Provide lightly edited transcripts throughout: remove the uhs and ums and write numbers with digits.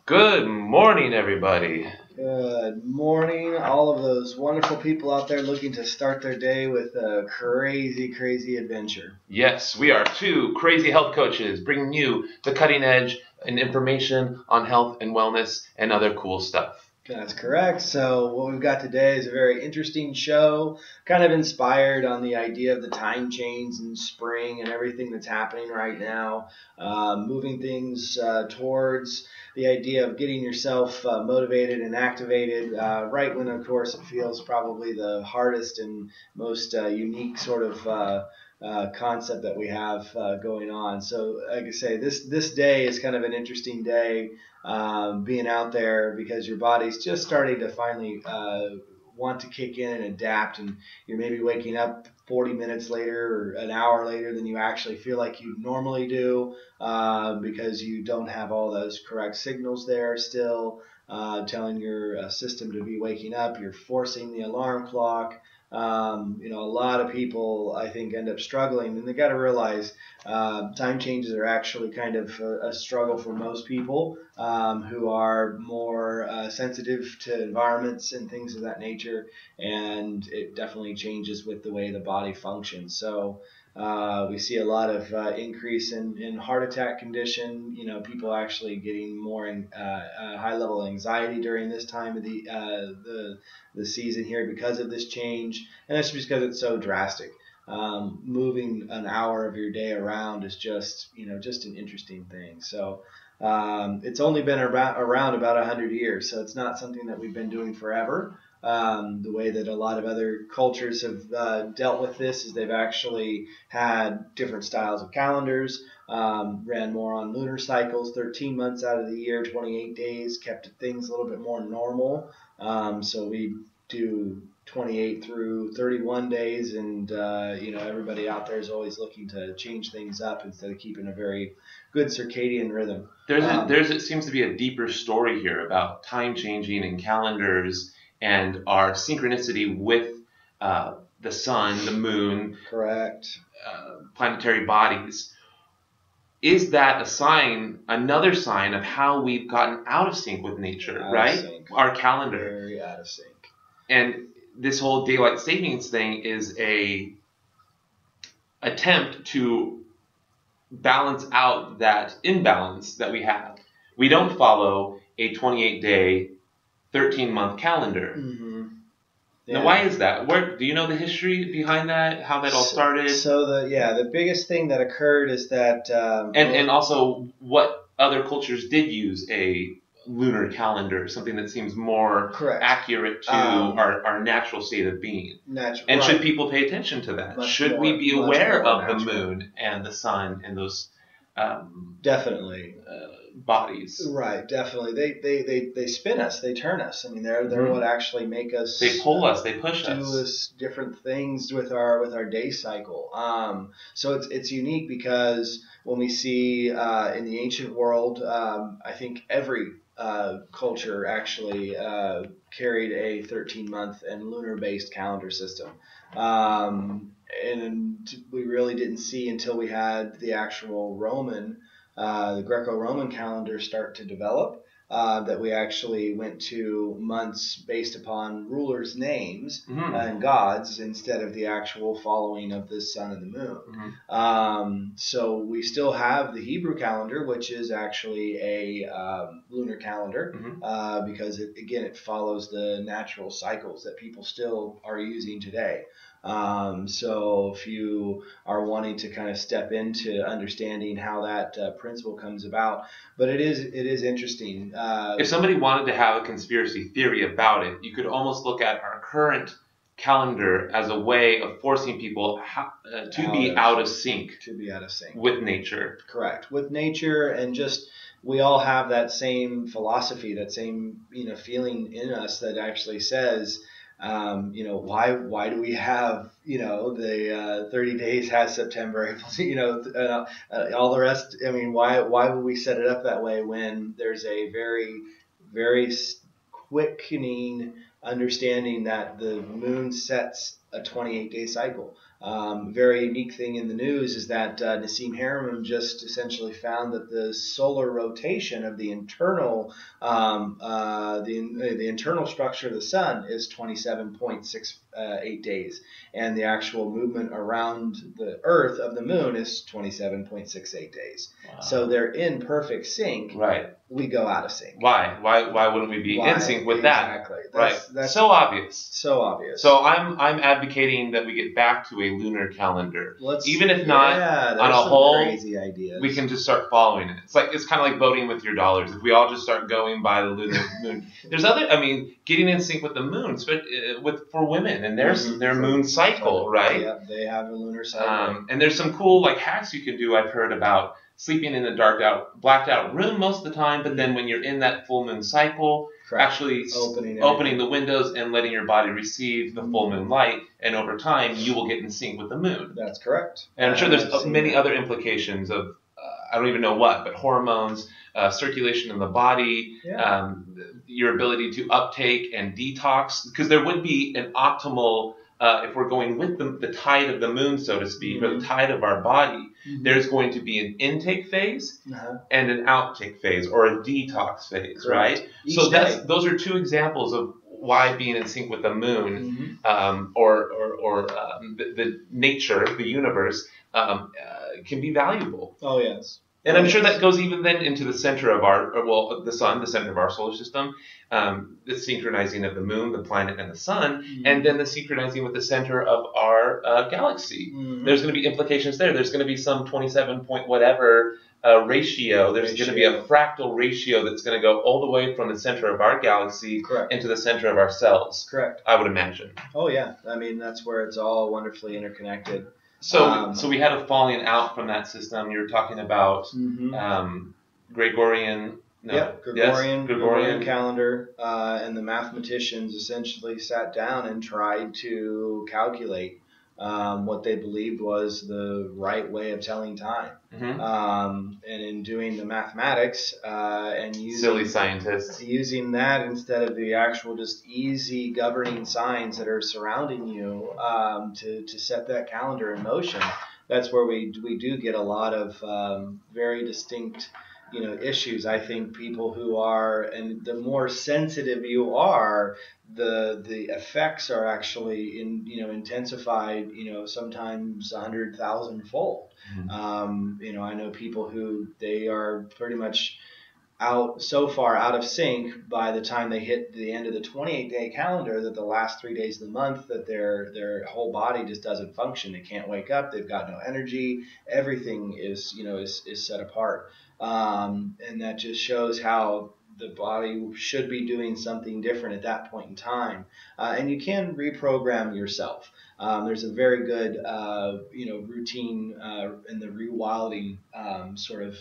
Good morning, everybody. Good morning, all of those wonderful people out there looking to start their day with a crazy, crazy adventure. Yes, we are two crazy health coaches bringing you the cutting edge and information on health and wellness and other cool stuff. That's correct. So what we've got today is a very interesting show, kind of inspired on the idea of the time change in spring and everything that's happening right now, moving things towards the idea of getting yourself motivated and activated right when, of course, it feels probably the hardest and most unique sort of concept that we have going on. So, like I say, this day is kind of an interesting day, being out there because your body's just starting to finally want to kick in and adapt, and you're maybe waking up 40 minutes later or an hour later than you actually feel like you normally do, because you don't have all those correct signals there still, telling your system to be waking up. You're forcing the alarm clock. A lot of people, I think, end up struggling, and they got to realize time changes are actually kind of a struggle for most people who are more sensitive to environments and things of that nature, and it definitely changes with the way the body functions. So we see a lot of increase in heart attack condition. People actually getting more high level anxiety during this time of the season here because of this change, and that's just because it's so drastic. Moving an hour of your day around is just an interesting thing. So it's only been around about 100 years, so it's not something that we've been doing forever. The way that a lot of other cultures have dealt with this is they've actually had different styles of calendars, ran more on lunar cycles, 13 months out of the year, 28 days, kept things a little bit more normal. So we do 28 through 31 days, and everybody out there is always looking to change things up instead of keeping a very good circadian rhythm. It seems to be a deeper story here about time changing and calendars and our synchronicity with the sun, the moon, correct, planetary bodies. Is that a sign, another sign of how we've gotten out of sync with nature, right? Our calendar. Very out of sync. And this whole daylight savings thing is a attempt to balance out that imbalance that we have. We don't follow a 28-day, 13-month calendar. Mm-hmm. Yeah. Now, why is that? Do you know the history behind that? How that all started? So the biggest thing that occurred is that and also what other cultures did use a lunar calendar, something that seems more correct, accurate to our natural state of being. And should people pay attention to that? Should we be aware of the moon and the sun and those definitely bodies? Right, definitely. They spin us, they turn us. I mean, they're what actually make us. They pull us, they push us. Do us different things with our day cycle. So it's unique because when we see in the ancient world, I think every culture actually carried a 13-month and lunar-based calendar system. And we really didn't see until we had the actual the Greco-Roman calendar start to develop, that we actually went to months based upon rulers' names and gods instead of the actual following of the sun and the moon. So we still have the Hebrew calendar, which is actually a lunar calendar, because it follows the natural cycles that people still are using today. So if you are wanting to kind of step into understanding how that principle comes about, but it is interesting. If somebody wanted to have a conspiracy theory about it, you could almost look at our current calendar as a way of forcing people to be out of sync with nature. Correct, with nature, and just we all have that same philosophy, that same feeling in us that actually says, why do we have the 30 days has September, all the rest? I mean, why would we set it up that way when there's a very, very quickening understanding that the moon sets a 28-day cycle? Very unique thing in the news is that Nassim Haramein just essentially found that the solar rotation of the internal the internal structure of the sun is 27.68 days, and the actual movement around the Earth of the moon is 27.68 days. Wow. So they're in perfect sync. Right. We go out of sync. Why wouldn't we be in sync with that? Exactly. That's so obvious. So obvious. So I'm advocating that we get back to a lunar calendar. Even if not on a whole, crazy ideas. We can just start following it. It's kind of like voting with your dollars. If we all just start going by the lunar moon, there's getting in sync with the moon, for women and their moon cycle, right? Yeah, they have a lunar cycle. And there's some cool hacks you can do. I've heard about sleeping in a blacked out room most of the time, but then when you're in that full moon cycle, actually opening the windows and letting your body receive the full moon light, and over time you will get in sync with the moon. That's correct. And I'm sure there's many other implications of I don't even know what, but hormones, circulation in the body, your ability to uptake and detox, because there would be an optimal if we're going with the tide of the moon, so to speak, or the tide of our body, there's going to be an intake phase and an outtake phase, or a detox phase, right? So those are two examples of why being in sync with the moon, or the nature, the universe, can be valuable. Oh yes. And I'm sure that goes even then into the center of the sun, the center of our solar system, the synchronizing of the moon, the planet, and the sun, and then the synchronizing with the center of our galaxy. There's going to be implications there. There's going to be some 27 point whatever ratio. There's going to be a fractal ratio that's going to go all the way from the center of our galaxy into the center of our cells. Correct. I would imagine. Oh yeah. I mean, that's where it's all wonderfully interconnected. So we had a falling out from that system. You're talking about Gregorian. No. Yep, Gregorian calendar, and the mathematicians essentially sat down and tried to calculate what they believed was the right way of telling time. And in doing the mathematics and using silly scientists, using that instead of the actual just easy governing signs that are surrounding you to set that calendar in motion, that's where we do get a lot of very distinct issues. I think people who are, and the more sensitive you are, the effects are actually intensified, sometimes 100,000 fold. I know people who they are pretty much so far out of sync by the time they hit the end of the 28-day calendar that the last 3 days of the month that their whole body just doesn't function. They can't wake up. They've got no energy. Everything is set apart. And that just shows how the body should be doing something different at that point in time. And you can reprogram yourself. There's a very good, routine in the rewilding sort of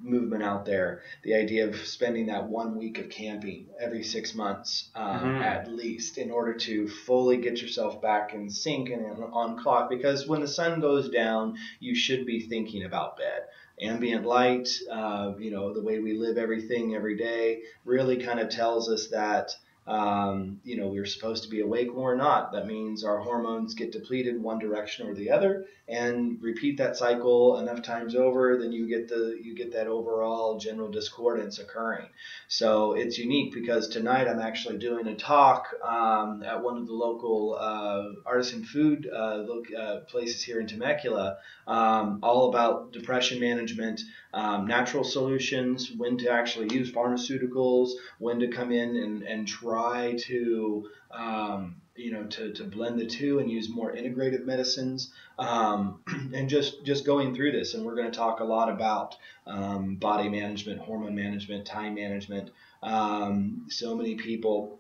movement out there. The idea of spending that 1 week of camping every 6 months at least, in order to fully get yourself back in sync and on clock. Because when the sun goes down, you should be thinking about bed. Ambient light, the way we live everything every day really kind of tells us that we're supposed to be awake when we're not. That means our hormones get depleted one direction or the other, and repeat that cycle enough times over, then you get that overall general discordance occurring. So it's unique because tonight I'm actually doing a talk at one of the local artisan food places here in Temecula, all about depression management, natural solutions, when to actually use pharmaceuticals, when to come in and try to to blend the two and use more integrative medicines, and just going through this. And we're going to talk a lot about body management, hormone management, time management. So many people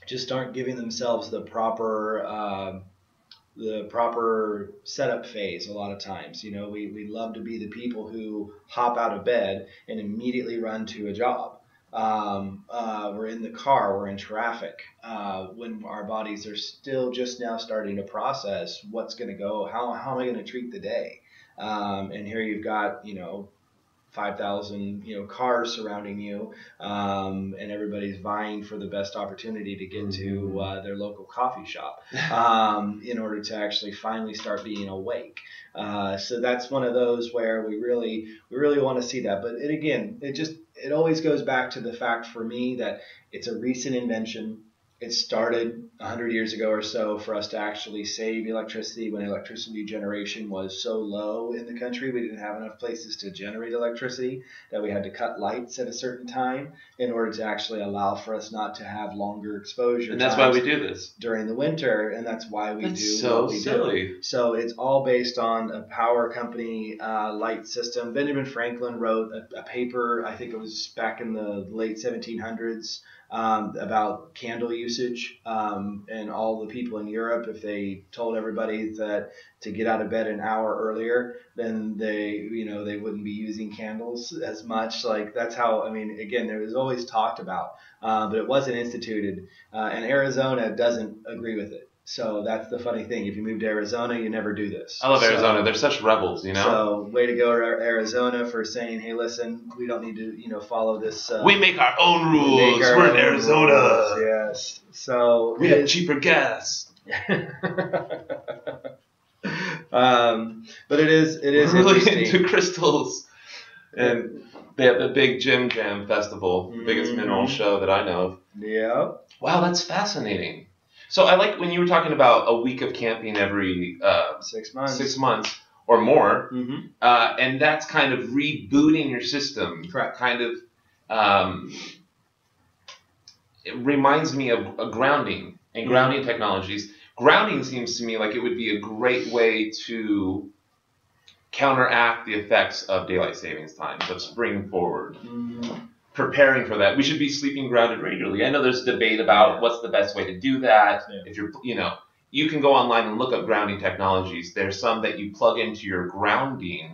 just aren't giving themselves the proper setup phase a lot of times. We love to be the people who hop out of bed and immediately run to a job. We're in the car, we're in traffic, when our bodies are still just now starting to process what's going to go, how am I going to treat the day? And here you've got, 5,000 cars surrounding you, and everybody's vying for the best opportunity to get to their local coffee shop in order to actually finally start being awake. So that's one of those where we really want to see that. But it always goes back to the fact for me that it's a recent invention. It started 100 years ago or so for us to actually save electricity when electricity generation was so low in the country. We didn't have enough places to generate electricity, that we had to cut lights at a certain time in order to actually allow for us not to have longer exposure. And that's why we do this during the winter, and that's why we do so what we silly. do. So it's all based on a power company light system. Benjamin Franklin wrote a paper, I think it was back in the late 1700s, about candle usage, and all the people in Europe, if they told everybody that to get out of bed an hour earlier, then they wouldn't be using candles as much. Like that's how, again, it was always talked about, but it wasn't instituted, and Arizona doesn't agree with it. So that's the funny thing. If you move to Arizona, you never do this. I love Arizona. They're such rebels, So way to go, Arizona, for saying, hey, listen, we don't need to, follow this. We make our own rules. We're in Arizona. Rules. Yes. So we have cheaper gas. But it is We're really interesting. into crystals, and they have the big Jim Jam Festival, the biggest mineral show that I know of. Yeah. Wow, that's fascinating. So I like when you were talking about a week of camping every 6 months. 6 months or more, Mm-hmm. and that's kind of rebooting your system. Correct. Kind of, it reminds me of a grounding and grounding technologies. Grounding seems to me like it would be a great way to counteract the effects of daylight savings times, of spring forward. Mm-hmm. Preparing for that. We should be sleeping grounded regularly. I know there's debate about what's the best way to do that. Yeah. If you're, you can go online and look up grounding technologies. There's some that you plug into your grounding